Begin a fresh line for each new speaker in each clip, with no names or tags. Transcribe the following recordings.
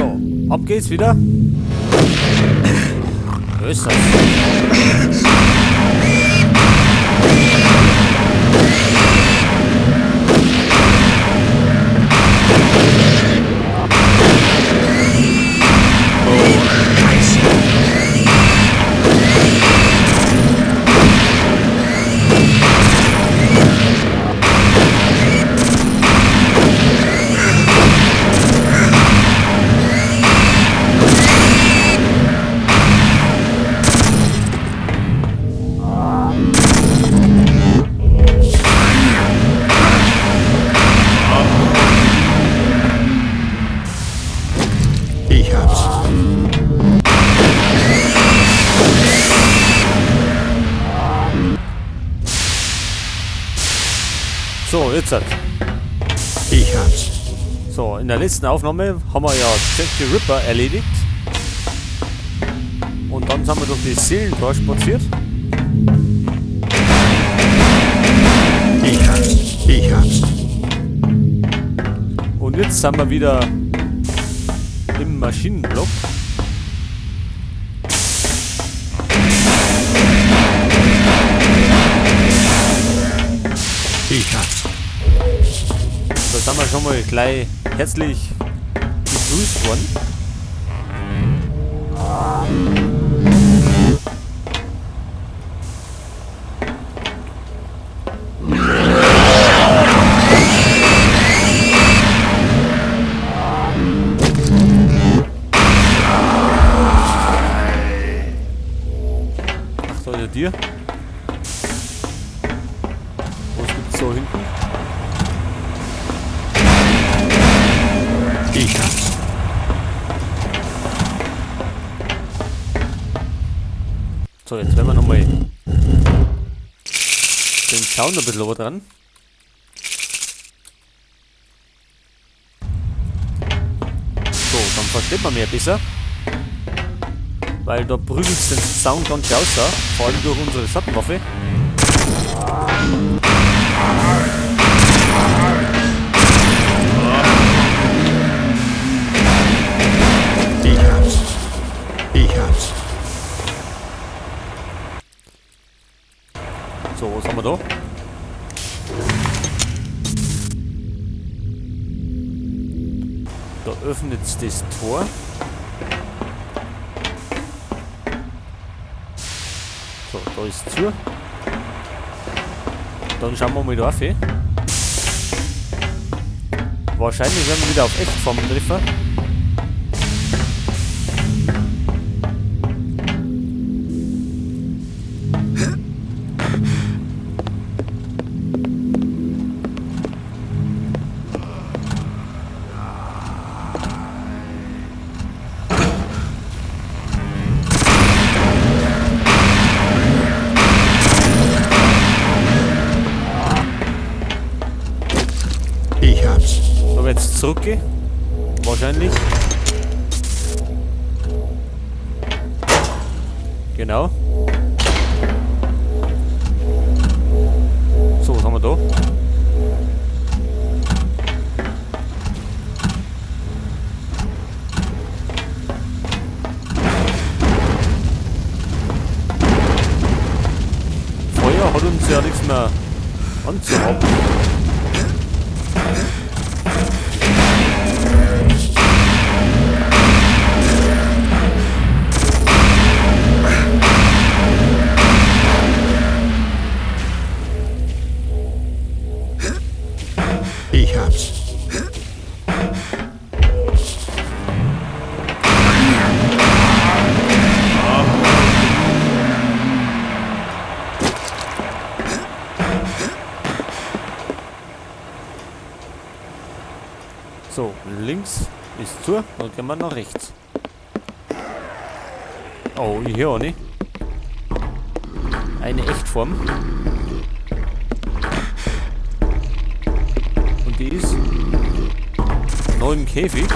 So, ab geht's wieder. Wo ist das?
Ich hab's.
So, jetzt hat.
Ich hab's.
So, in der letzten Aufnahme haben wir ja Jack the Ripper erledigt. Und dann sind wir durch die Seelentor spaziert.
Ich hab's. Ich hab's.
Und jetzt sind wir wieder im Maschinenblock.
Ich hab's.
Da sind wir schon mal gleich herzlich begrüßt worden. Ach, da ist ein Tier. Was gibt's so hinten?
Ich hab's.
So, jetzt werden wir nochmal den Sound ein bisschen dran. So, dann versteht man mehr besser. Weil da prügelt den Sound ganz schön aus, vor allem durch unsere Schattenwaffe.
Ich hab's. Ich hab's.
So, was haben wir da? Da öffnet das Tor. So, da ist es zu. Dann schauen wir mal da rauf. Wahrscheinlich werden wir wieder auf Echtform treffen.
Ich hab's.
Da wird es zurückgehen. Wahrscheinlich. Genau. So, was haben wir da? Feuer hat uns ja nichts mehr anzuhaben.
Ich hab's.
So, links ist zu, dann gehen wir nach rechts. Oh, hier auch nicht. Eine Echtform. Und die ist neu im Käfig.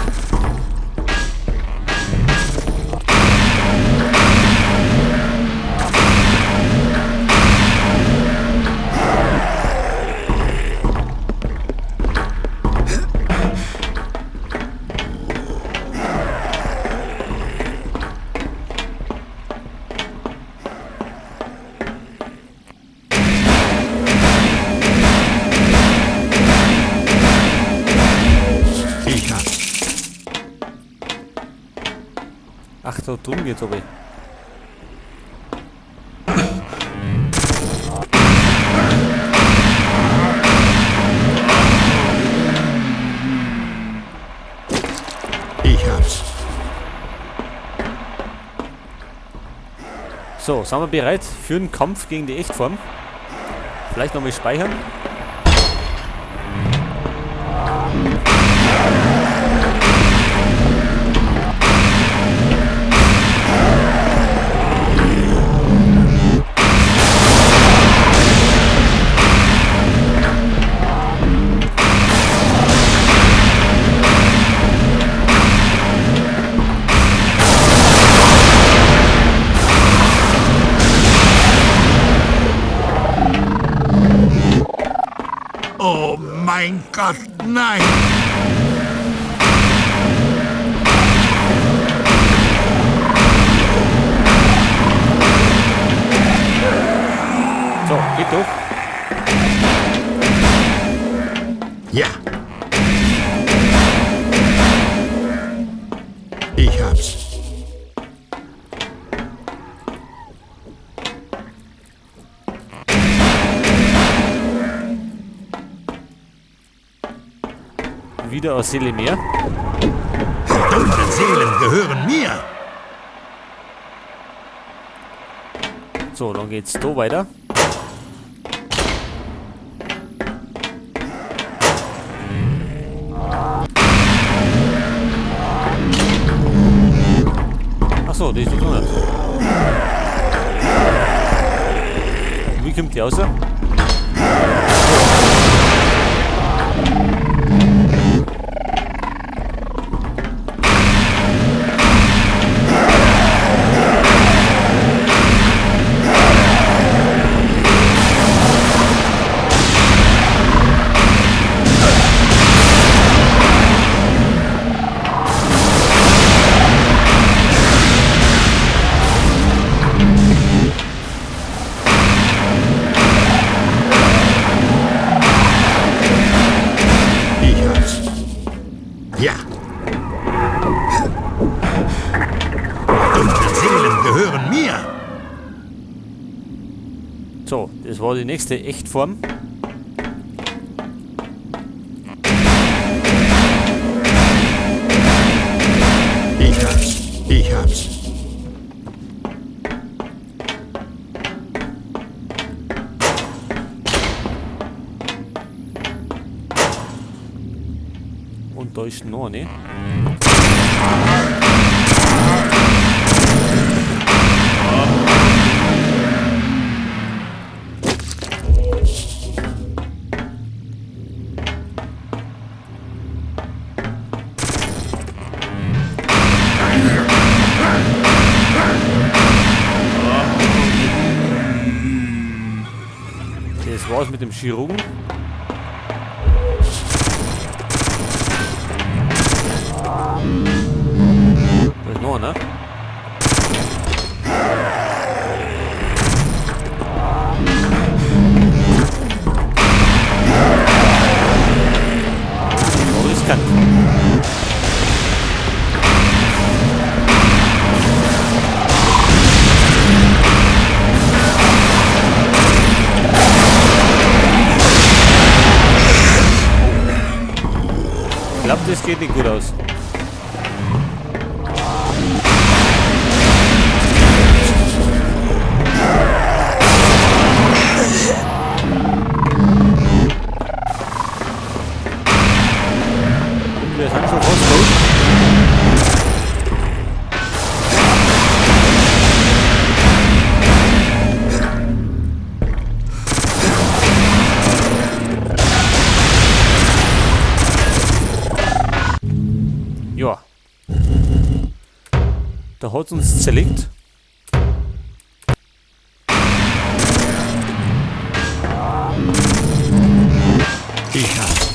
Ach, da drüben geht's aber.
Ich hab's.
So, sind wir bereit für den Kampf gegen die Echtform? Vielleicht nochmal speichern.
Oh mein Gott, nein!
So, geht durch.
Ja. Ich hab's.
Wieder aus Seele mehr.
Die dunklen Seelen gehören mir.
So, dann geht's da weiter. Achso, die ist da drin. Wie kommt die raus?
Ja. Dunkle Seelen gehören mir.
So, das war die nächste Echtform.
Ich hab's. Ich hab's.
Und da ist noch, ne? Das war's mit dem Chirurgen. Da ist noch, ne? Oh, riskant. Ich glaube, das geht nicht gut aus. Wir sind schon fast tot. Ja. Da hat uns zerlegt.
Ich hab's.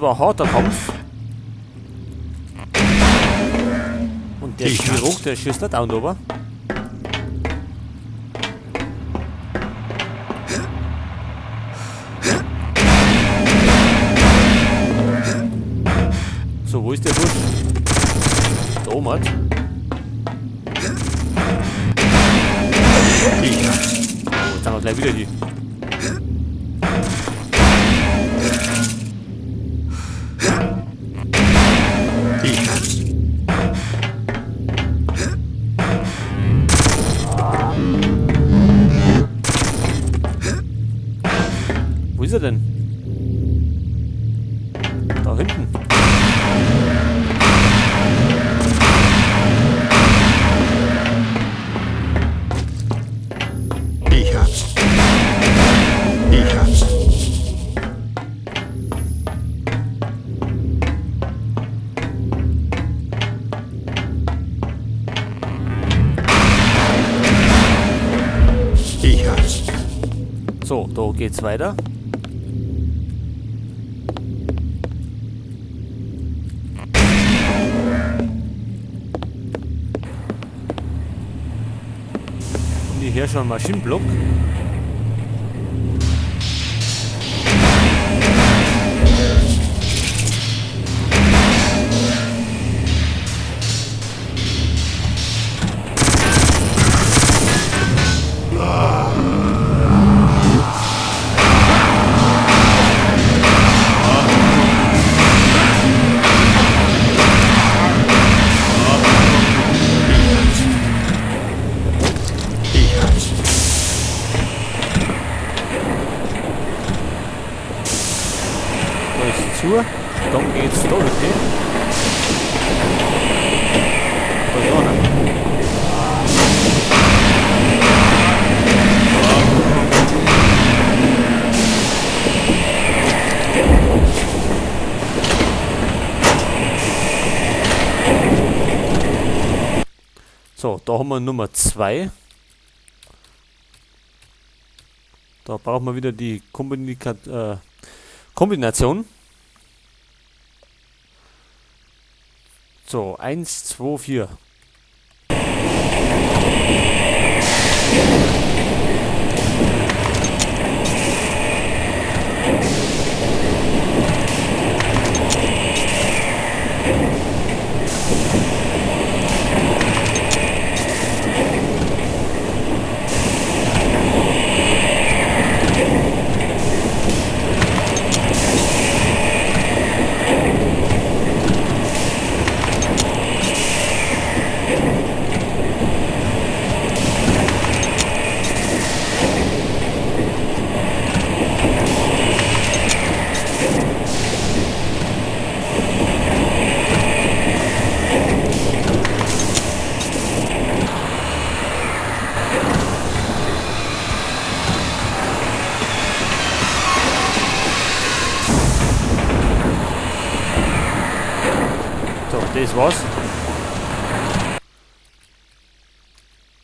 war ein harter Kampf. Und der Chirurg, der schießt nicht down ober. So, wo ist der Busch? Da oben hat. Oh, jetzt haben wir gleich wieder die. Wo ist er denn? Da hinten.
Ich hab's. Ich hab's. Ich hab's.
So, da geht's weiter. Und hier schon ein Maschinenblock. Dann geht's da hinten. Da vorne. So, da haben wir Nummer 2. Da brauchen wir wieder die Kombination. So, 1, 2, 4. Das war's.